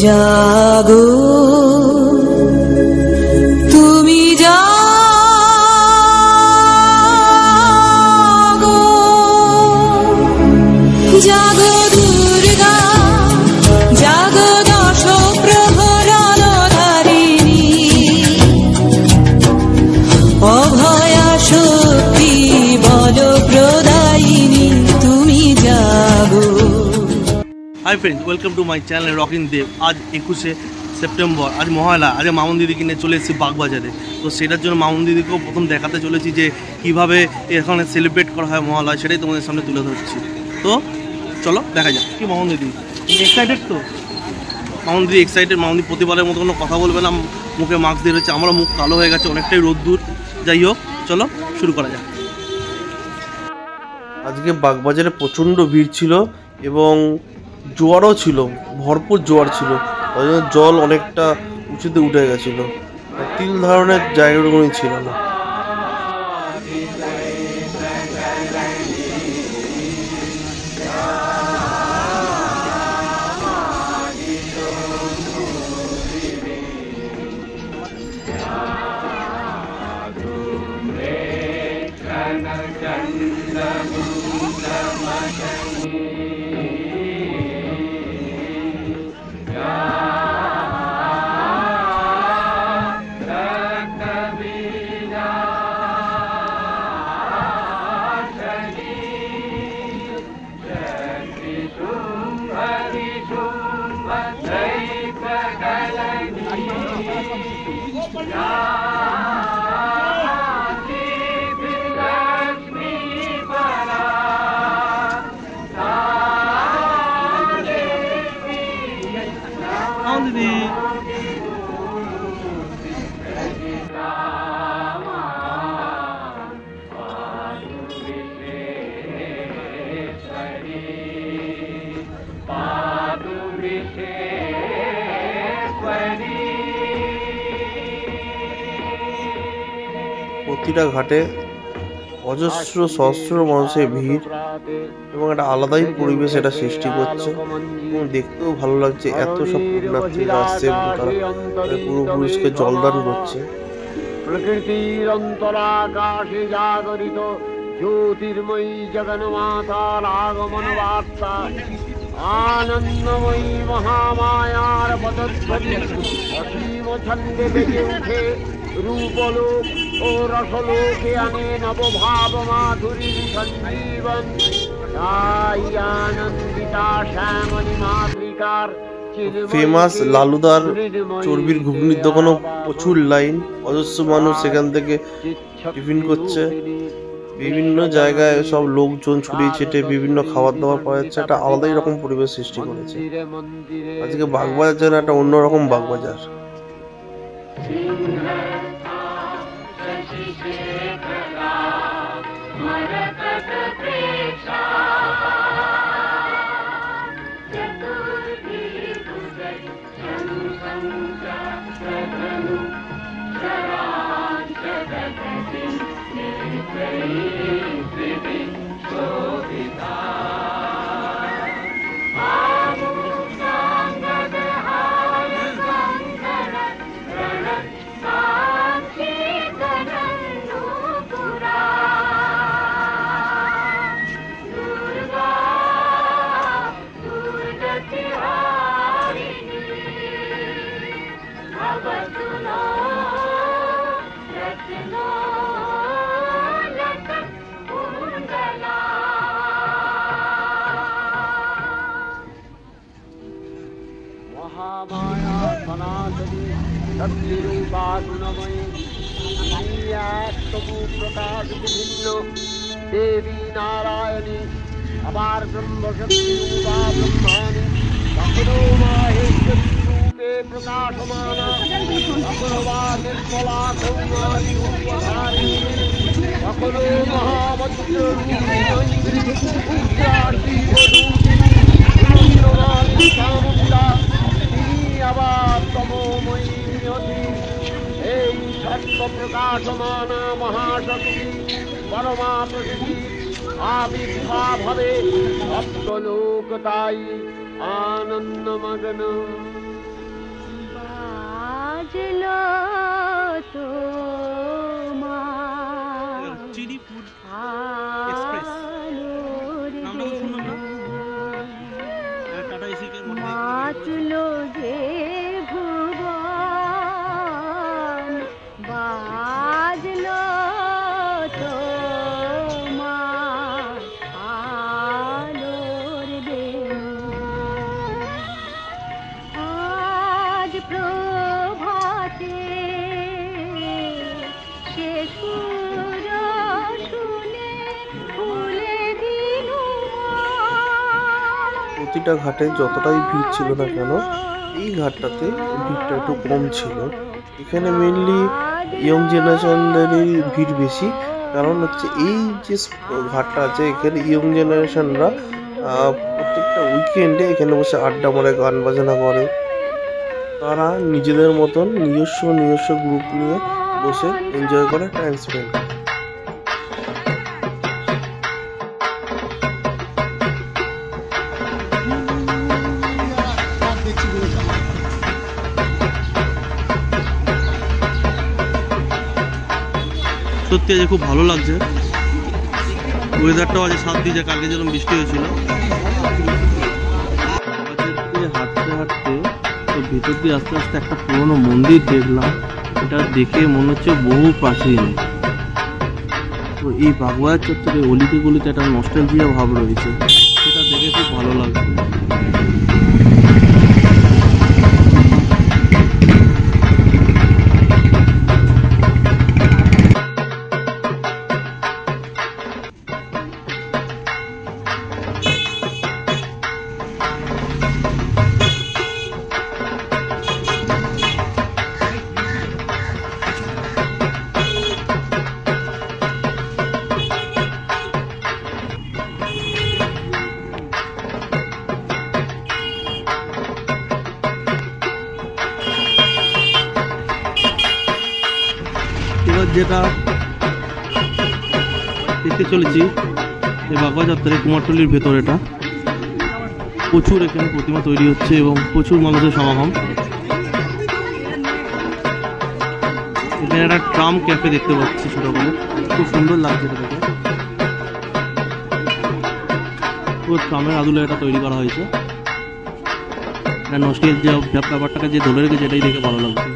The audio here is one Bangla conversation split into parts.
জাগো তুমি জাগো জাগো দুর্গা জাগো দশ প্রহরণধারিণী অভয়া শক্তি বল প্রদায়িনী তুমি জাগো। Hi friends, welcome to my channel rocking Dev. আজ 21শে সেপ্টেম্বর, আজ মহালয়া। আজ মামুন দিদিকে নিয়ে চলে এসেছি বাগবাজারে। তো সেটার জন্য মামুন দিদিকেও প্রথম দেখাতে চলেছি যে কীভাবে এখানে সেলিব্রেট করা হয় মহালয়া, সেটাই তোমাদের সামনে তুলে ধরছি। তো চলো দেখা যাক। কি মামুন দিদি, তুমি এক্সাইটেড? তো মামুন দিদি এক্সাইটেড। মামুন দিদি প্রতিবারের মতো কোনো কথা বলবে না, মুখে মাস্ক দিয়ে রয়েছে। আমারও মুখ কালো হয়ে গেছে, অনেকটাই রোদ্দুর। যাই হোক, চলো শুরু করা যাক। আজকে বাগবাজারে প্রচণ্ড ভিড় ছিল এবং জোয়ারও ছিল, ভরপুর জোয়ার ছিল। ওই জন্য জল অনেকটা উঁচুতে উঠে গেছিলো, তিল ধারণের জায়গাগুলোই ছিল না। প্রতিটা ঘাটে অজস্র সহস্র মানুষের ভিড় এবং একটা আলাদাই পরিবেশ এটা সৃষ্টি করছে এবং দেখতেও ভালো লাগছে। এত সব পুণ্যার্থীরা আসছে এবং তারা পূর্বপুরুষকে জলদান করছে। প্রকৃতির অন্তরাকাশে জাগরিত জ্যোতির্ময়ী জগন্মাতার আগমন বার্তা, আনন্দময়ী মহামায়ার পদধ্বনি অসীম ছন্দে বেজে উঠে রূপলোক ও রসলোকে আনে নবভাব মাধুরীর সঞ্জীবন। তাই আনন্দিতা শ্যামলী মাতৃকার ফেমাস লালুদার চর্বির ঘুগনির দোকানও প্রচুর লাইন, অজস্র মানুষ সেখান থেকে টিফিন করছে। বিভিন্ন জায়গায় সব লোকজন ছড়িয়ে ছিটে বিভিন্ন খাবার দাবার পাওয়া যাচ্ছে। একটা আলাদাই রকম পরিবেশ সৃষ্টি করেছে। আজকে বাগবাজার একটা অন্যরকম বাগবাজার। মহামায়া সনাতনী শক্তিরূপা গুণময়ী এক তবু প্রকাশ বিভিন্ন দেবী নারায়ণী, আবার ব্রহ্মশক্তিরূপা ব্রহ্মাণী, কখনো মাহেশ্বরী রূপে প্রকাশমানা, কখনো বা নির্মলা কৌমারী রূপধারিণী, কখনো মহামন্ত্র রূপিণী উগ্রাসী চামুণ্ডা, আবার তমোময়ী নিয়তি। এই সর্বপ্রকাশমানা মহাশক্তি পরমা প্রকৃতি আবির্ভাব হবে সপ্তলোক, তাই আনন্দমগ্ন বাজলো তোমার চিনি ফুড আলোর নামটা খুব সুন্দর না? টাটা এসি কে বাঁচলো যে ভুবন বাজলো তোমার আলোর বেণু আজ প্রভাতে সে সুর শুনে ফুলে দিল প্রতিটা ঘাটে যতটাই ভিড় ছিল না কেন, এই ঘাটটাতে ভিড়টা একটু কম ছিল। এখানে মেনলি ইয়ং জেনারেশনদেরই ভিড় বেশি, কারণ হচ্ছে এই যে ঘাটটা আছে এখানে ইয়ং জেনারেশনরা প্রত্যেকটা উইকেন্ডে এখানে বসে আড্ডা মারে, গান বাজনা করে। তারা নিজেদের মতন নিজস্ব গ্রুপ নিয়ে বসে এনজয় করে, টাইম স্পেন্ড করে। সত্যি আজ খুব ভালো লাগছে, ওয়েদারটাও আজ সাথ দিয়েছে, কালকে যেরকম বৃষ্টি হয়েছিল। হাঁটতে হাঁটতে তো ভেতর দিয়ে আস্তে আস্তে একটা পুরোনো মন্দির দেখলাম। এটা দেখে মনে হচ্ছে বহু প্রাচীন। তো এই বাগবাজার চত্বরে অলিতে গলিতে একটা নস্টালজিয়া ভাব রয়েছে, সেটা দেখে খুব ভালো লাগছে। এবার যেটা দেখতে চলেছি এই বাগবাজার চত্বরে কুমারটুলির ভেতর, এটা প্রচুর এখানে প্রতিমা তৈরি হচ্ছে এবং প্রচুর মানুষের সমাগম। এখানে একটা ট্রাম ক্যাফে দেখতে পাচ্ছি ছোট করে, খুব সুন্দর লাগছে এটা দেখে। পুরো ট্রামের আদলে এটা তৈরি করা হয়েছে। এটা নস্টালজিয়া ব্যাপারটাকে যে ধরে রেখেছে এটাই দেখে ভালো লাগছে।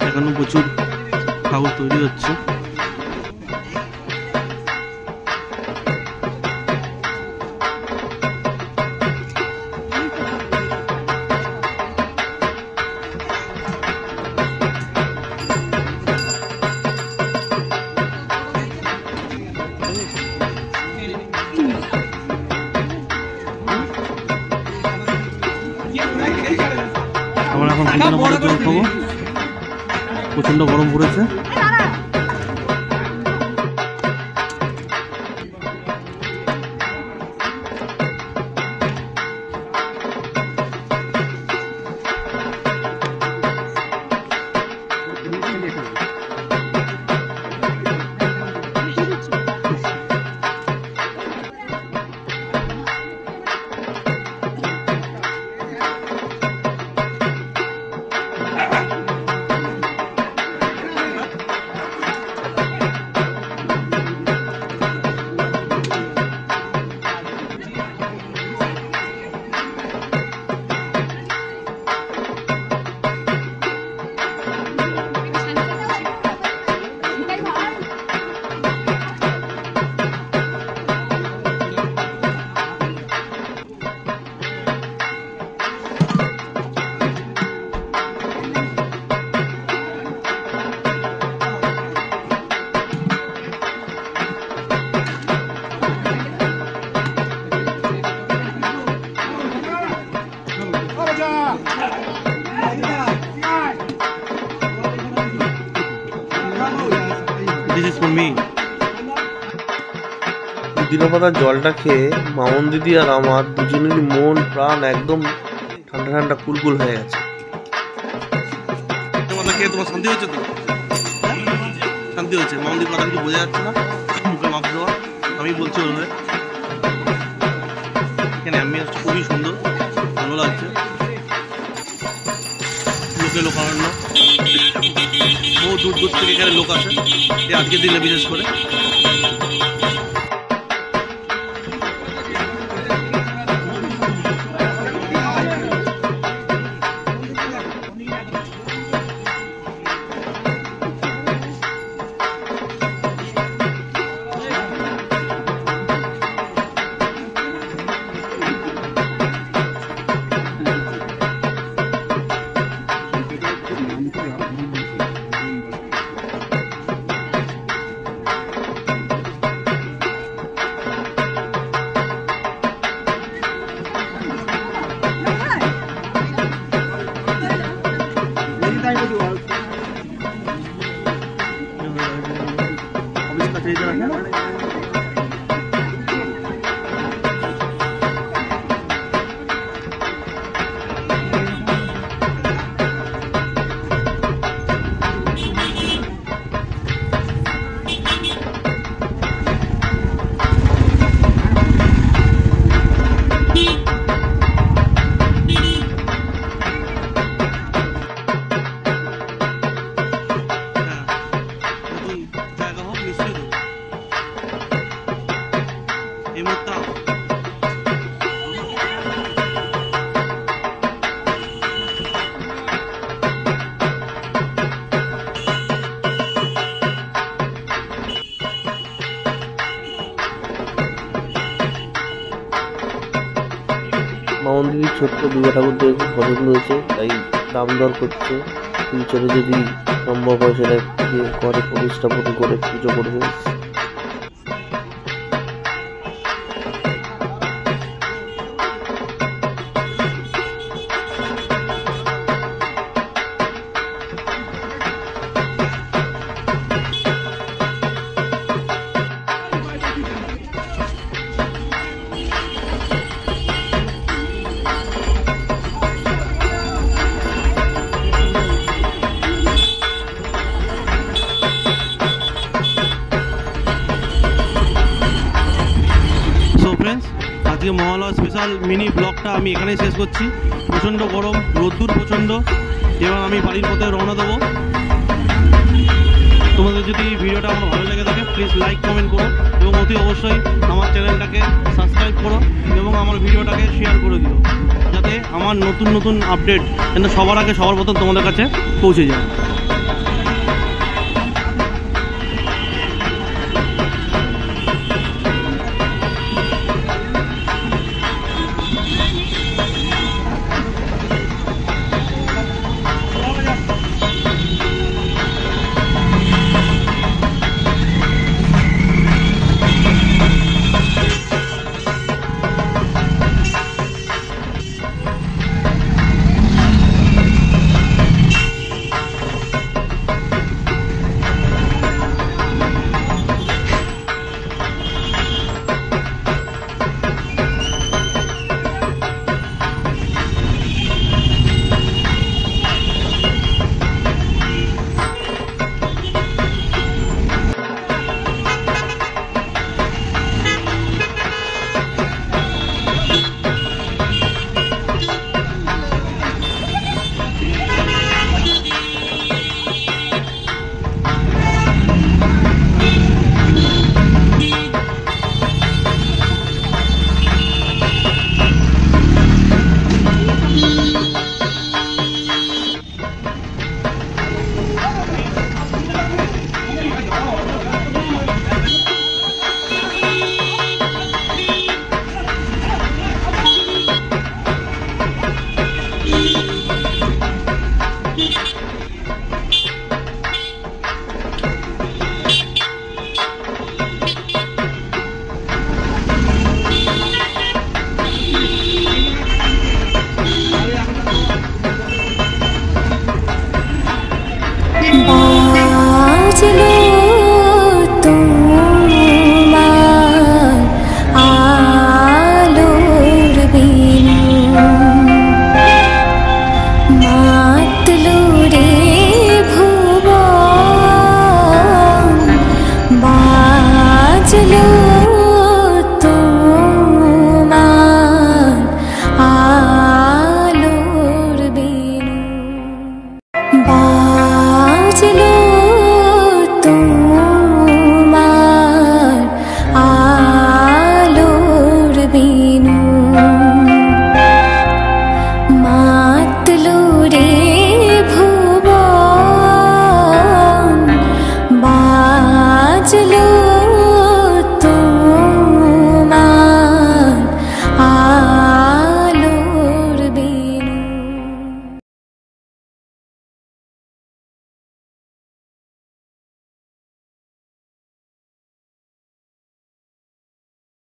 এখনো প্রচুর ঠাকুর তৈরি হচ্ছে। আমরা এখন জল খাবো, প্রচন্ড গরম পড়েছে। পুদিনা পাতার জলটা খেয়ে মামন দিদি আর আমার দুজনেরই মন প্রাণ একদম ঠান্ডা ঠান্ডা কুলকুল হয়ে গেছে। তোমার খেয়ে তোমার শান্তি হয়েছে তো? শান্তি হয়েছে? মামন দিদির কথা কিছু বোঝা যাচ্ছে না, মুখে মাখ দেওয়া, আমি বলছি ওর হয়ে। এখানে অ্যাম্বিয়েন্সটা খুবই সুন্দর, ভালো লাগছে। লোকে লোকারণ্য, বহু দূর দূর থেকে এখানে লোক আসে এই আজকের দিনে বিশেষ করে। মামন দিদির ছোট্ট দুর্গা ঠাকুরটা খুব পছন্দ হয়েছে, তাই দাম দর করছে। ফিউচারে যদি সম্ভব হয় সেটা ঘরে প্রতিস্থাপন করে পুজো করবে। আজকে মহালয়া স্পেশাল মিনি ব্লগটা আমি এখানেই শেষ করছি। প্রচণ্ড গরম, রোদ্দুর প্রচণ্ড, এবং আমি বাড়ির পথে রওনা দেবো। তোমাদের যদি ভিডিওটা আমার ভালো লেগে থাকে প্লিজ লাইক কমেন্ট করো, এবং অতি অবশ্যই আমার চ্যানেলটাকে সাবস্ক্রাইব করো এবং আমার ভিডিওটাকে শেয়ার করে দিও, যাতে আমার নতুন নতুন আপডেট যেন সবার আগে সবার প্রথম তোমাদের কাছে পৌঁছে যায়।